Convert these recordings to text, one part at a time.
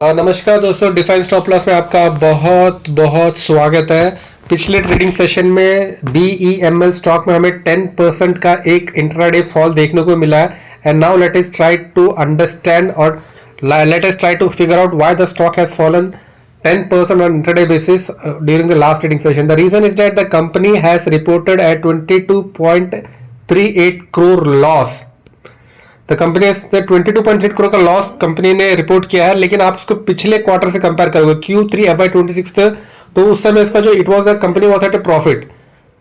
नमस्कार दोस्तों, define stop loss में आपका बहुत बहुत स्वागत है। पिछले ट्रेडिंग सेशन में BEML स्टॉक में हमें 10% का एक इंट्राडे फॉल देखने को मिला है। And now let us try to understand और let us try to figure out why the stock has fallen 10% on intraday basis during the last trading session. The reason is that the company has reported a 22.38 crore loss. The company से 22.8 करोड़ का loss company ने report किया है, लेकिन आप उसको पिछले quarter से कंपेयर करोगे Q3 FY26 तो उस समय इसका जो it was the company was at a profit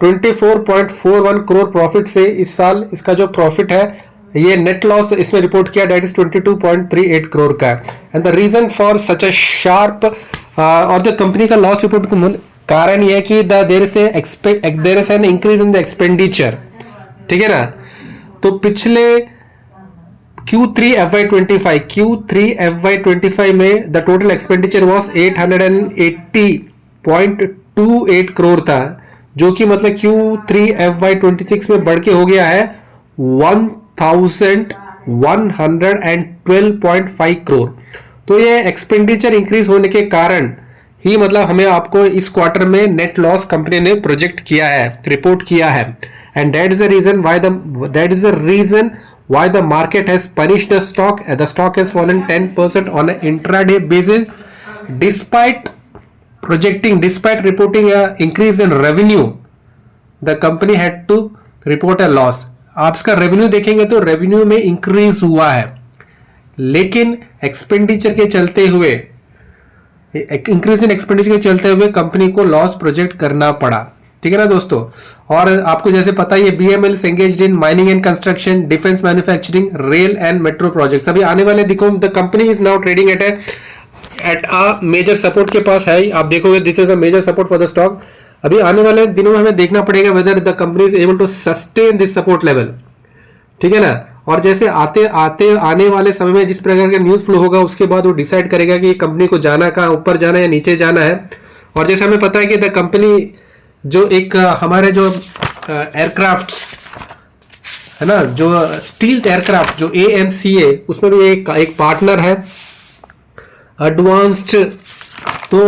24.41 crore profit से इस साल इसका जो प्रॉफिट है ये नेट लॉस इसमें रिपोर्ट किया दैट इज 22.38 करोड़ का। And the reason for such a sharp और द कंपनी का लॉस रिपोर्ट का कारण यह है कि there is an increase in the expenditure. ठीक है ना, तो पिछले Q3 FY25 में the total expenditure was 880.28 crore था, जो कि मतलब Q3 FY26 में बढ़ के हो गया है 1112.5 करोड़। तो ये एक्सपेंडिचर इंक्रीज होने के कारण ही मतलब हमें आपको इस क्वार्टर में नेट लॉस कंपनी ने प्रोजेक्ट किया है, रिपोर्ट किया है। And that is the reason why the market has punished the stock. The stock has fallen 10% on an intraday basis despite reporting a increase in revenue. The company had to report a loss. आप इसका revenue देखेंगे तो revenue में increase हुआ है, लेकिन expenditure के चलते हुए इंक्रीज इन एक्सपेंडिचर के चलते हुए कंपनी को लॉस प्रोजेक्ट करना पड़ा। ठीक है ना दोस्तों। और आपको जैसे पता है ये BEML is engaged in mining and construction, defense manufacturing, rail and metro projects। अभी आने वाले देखो the company is now trading at a major support के पास है। आप देखोगे this is a major support for the stock. अभी आने वाले दिनों में हमें देखना पड़ेगा whether the company is able to sustain this support level. ठीक है ना, और जैसे आने वाले समय में जिस प्रकार का न्यूज फ्लो होगा उसके बाद वो डिसाइड करेगा कि कंपनी को जाना कहाँ, ऊपर जाना या नीचे जाना है। और जैसे हमें पता है कि द कंपनी जो एक हमारे जो एयरक्राफ्ट है ना, जो स्टील एयरक्राफ्ट जो AMCA उसमें भी एक पार्टनर है एडवांस्ड। तो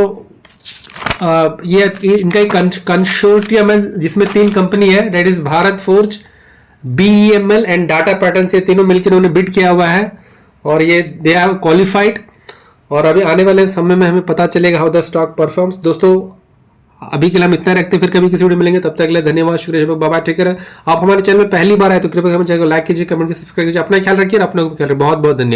ये इनका एक कंसोर्टियम है जिसमें 3 कंपनी है, that is Bharat forge, BEML and data pattern से तीनों मिलकर उन्होंने बिड किया हुआ है और ये दे हैव क्वालिफाइड। और अभी आने वाले समय में हमें पता चलेगा हाउ द स्टॉक परफॉर्म्स। दोस्तों अभी के लिए हम इतना रखते हैं, फिर कभी किसी वीडियो मिलेंगे, तब तक के लिए धन्यवाद, शुक्रिया, बाय बाय, टेक केयर। आप हमारे चैनल में पहली बार आए तो कृपया हमें चैनल को लाइक कीजिए, कमेंट कीजिए, सब्सक्राइब कीजिए, अपना ख्याल रखिए और अपने को ख्याल रखिए। बहुत बहुत धन्यवाद।